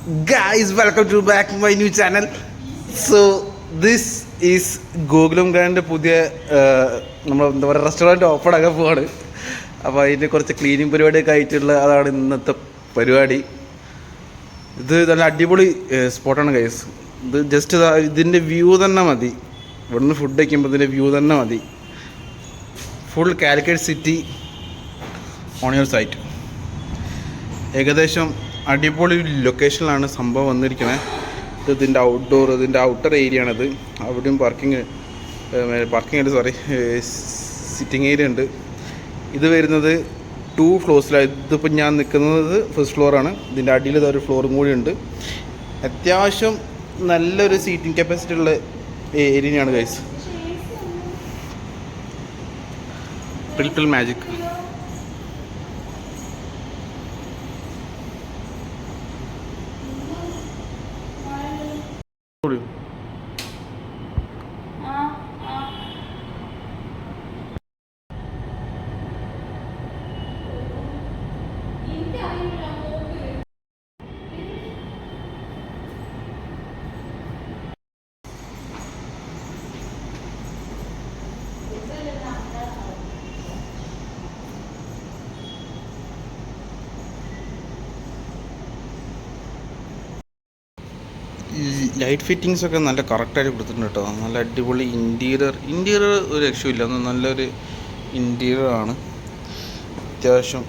Guys, welcome to back my new channel. So this is Gokulam grand പുതിയ നമ്മൾ എന്താ പറയുക റെസ്റ്റോറൻറ്റ് ഓപ്പൺ ആക്കാൻ പോവാണ്. അപ്പോൾ അതിൻ്റെ കുറച്ച് ക്ലീനിങ് പരിപാടിയൊക്കെ ആയിട്ടുള്ള അതാണ് ഇന്നത്തെ പരിപാടി. ഇത് നല്ല അടിപൊളി സ്പോട്ടാണ് ഗൈസ്. ഇത് ജസ്റ്റ് ഇതിൻ്റെ വ്യൂ തന്നെ മതി. ഇവിടുന്ന് ഫുഡ് കഴിക്കുമ്പോൾ ഇതിൻ്റെ വ്യൂ തന്നെ മതി. Full Calicut city on your site. ഏകദേശം അടിപൊളി ലൊക്കേഷനിലാണ് സംഭവം വന്നിരിക്കുന്നത്. ഇതിൻ്റെ ഇതിൻ്റെ ഔട്ടർ ഏരിയ ആണത്. അവിടെയും പാർക്കിംഗ് സിറ്റിംഗ് ഏരിയ ഉണ്ട്. ഇത് വരുന്നത് 2 ഫ്ലോർസിലാണ്. ഇതിപ്പോൾ ഞാൻ നിൽക്കുന്നത് ഫസ്റ്റ് ഫ്ലോറാണ്. ഇതിൻ്റെ അടിയിൽ ഒരു ഫ്ലോറും കൂടി ഉണ്ട്. അത്യാവശ്യം നല്ലൊരു സീറ്റിംഗ് കപ്പാസിറ്റി ഉള്ള ഏരിയയാണ് guys. Little magic. Light fittings ഒക്കെ നല്ല കറക്റ്റായിട്ട് കൊടുത്തിട്ടുണ്ട് കേട്ടോ. നല്ല അടിപൊളി ഇൻറ്റീരിയർ ഒരു രക്ഷയില്ല. നല്ലൊരു ഇൻറ്റീരിയറാണ്. അത്യാവശ്യം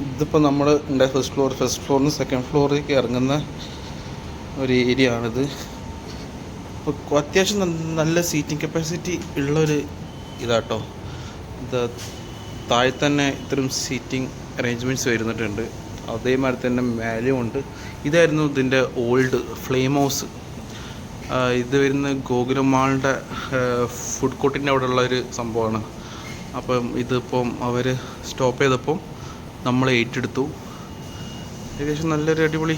ഇതിപ്പോൾ നമ്മൾ ഉണ്ടായ ഫസ്റ്റ് ഫ്ലോറിൽ നിന്ന് സെക്കൻഡ് ഫ്ലോറിലേക്ക് ഇറങ്ങുന്ന ഒരു ഏരിയ ആണിത്. അപ്പോൾ അത്യാവശ്യം നല്ല സീറ്റിംഗ് കപ്പാസിറ്റി ഉള്ളൊരു ഇതാട്ടോ. ഇത് താഴെ തന്നെ ഇത്തരം സീറ്റിംഗ് അറേഞ്ച്മെൻറ്റ്സ് വരുന്നിട്ടുണ്ട്. അതേമാതിരി തന്നെ മേലെയും ഉണ്ട്. ഇതായിരുന്നു ഇതിൻ്റെ ഓൾഡ് ഫ്ലെയിം ഹൗസ്. ഇത് വരുന്ന ഗോകുലം മാളിൻ്റെ ഫുഡ് കോർട്ടിൻ്റെ അവിടെ ഉള്ളൊരു സംഭവമാണ്. അപ്പം ഇതിപ്പം അവർ സ്റ്റോപ്പ് ചെയ്തപ്പം നമ്മൾ ഏറ്റെടുത്തു. ഏകദേശം നല്ലൊരു അടിപൊളി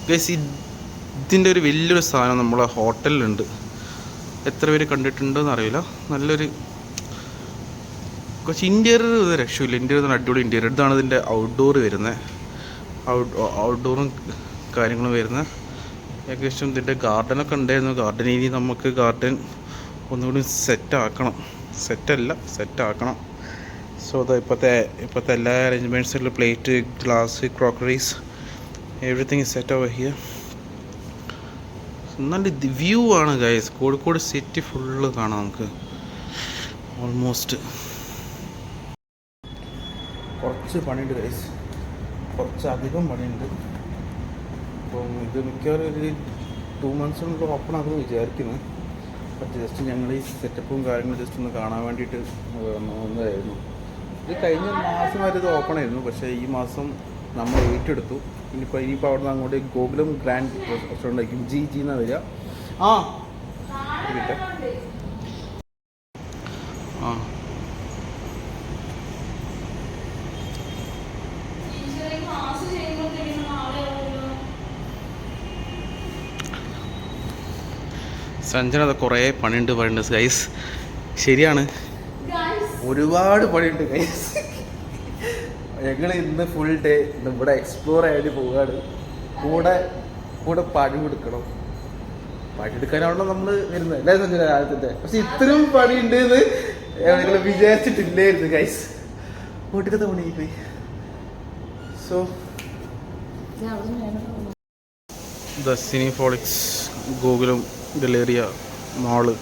ഗൈസ്. ഇതിൻ്റെ ഒരു വലിയൊരു സാധനം നമ്മളെ ഹോട്ടലിലുണ്ട്. എത്ര പേര് കണ്ടിട്ടുണ്ടെന്ന് അറിയില്ല. നല്ലൊരു കുറച്ച് ഇൻറ്റീരിയർ രക്ഷയില്ല. ഇൻറ്റീരിയർ അടിപൊളി ഇൻറ്റീരിയർ. ഇതാണ് ഇതിൻ്റെ ഔട്ട്ഡോർ വരുന്നത്. ഔട്ട്ഡോറും കാര്യങ്ങളും വരുന്നത്. ഏകദേശം ഇതിൻ്റെ ഗാർഡനൊക്കെ ഉണ്ടായിരുന്നു. ഗാർഡൻ ഇനി നമുക്ക് ഗാർഡൻ ഒന്നുകൂടി സെറ്റാക്കണം. സോ അത് ഇപ്പോഴത്തെ എല്ലാ അറേഞ്ച്മെൻറ്റ്സുള്ള plate, glass, crockeries, everything is set over here. നല്ല വ്യൂ ആണ് ഗൈസ്. കോഴിക്കോട് സിറ്റി ഫുള്ള് കാണാം നമുക്ക്. ഓൾമോസ്റ്റ് കുറച്ച് പണിയുണ്ട് ഗൈസ്. കുറച്ചധികം പണിയുണ്ട്. അപ്പം ഇത് മിക്കവാറും ഒരു 2 months കൊണ്ട് ഓപ്പൺ ആക്കുമെന്ന് വിചാരിക്കുന്നു. അപ്പം ജസ്റ്റ് ഞങ്ങൾ ഈ സെറ്റപ്പും കാര്യങ്ങളും ജസ്റ്റ് ഒന്ന് കാണാൻ വേണ്ടിയിട്ട് വന്നതായിരുന്നു. ഇത് കഴിഞ്ഞ മാസം വരെ ഇത് ഓപ്പൺ ആയിരുന്നു. പക്ഷേ ഈ മാസം നമ്മൾ ഏറ്റെടുത്തു. ഇനിയിപ്പോൾ അവിടെ നിന്ന് അങ്ങോട്ട് ഗോകുലം ഗ്രാൻഡ് റെസ്റ്റോറൻ്റ് ആയിരിക്കും. ജി എന്നാണ് വരിക. കിട്ടെ സഞ്ജന അത് കുറേ പണിയുണ്ട് പറയുന്നുണ്ട് ഗൈസ്. ശരിയാണ്, ഒരുപാട് പണിയുണ്ട് ഗൈസ്. ഞങ്ങൾ ഇന്ന് ഫുൾ ഡേ ഇവിടെ എക്സ്പ്ലോർ ആയിട്ട് പോവുകയാണ്. കൂടെ പണിയെടുക്കണം. പണിയെടുക്കാനാണല്ലോ നമ്മൾ വരുന്നത് അല്ലേ സഞ്ജന രാജ്യത്തിൻ്റെ. പക്ഷെ ഇത്രയും പണിയുണ്ട് എന്ന് ഞങ്ങൾ വിചാരിച്ചിട്ടില്ലായിരുന്നു ഗൈസ്. വീട്ടിലത്തെ പണിയായി പോയി. So the Cinepolis Gokulam Galleria mall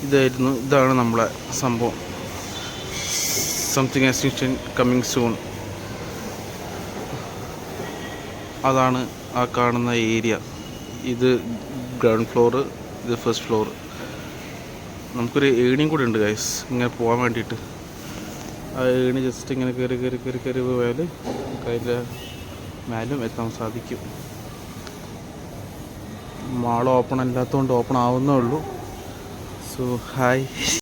ഇതാണ് നമ്മളെ സംഭവം. Something extension coming soon. അതാണ് ആ കാണുന്ന ഏരിയ. ഇത് ഗ്രൗണ്ട് ഫ്ലോറ്, ഇത് ഫസ്റ്റ് ഫ്ലോർ. നമുക്കൊരു ഏണിയും കൂടി ഉണ്ട് ഗൈസ് ഇങ്ങനെ പോകാൻ വേണ്ടിയിട്ട്. ആ ഏണി ജസ്റ്റ് ഇങ്ങനെ കയറി പോയാൽ അതിൻ്റെ മേലും എത്താൻ സാധിക്കും. മാൾ ഓപ്പൺ അല്ലാത്തതുകൊണ്ട് ഓപ്പൺ ആവുന്നേ ഉള്ളൂ. So hi.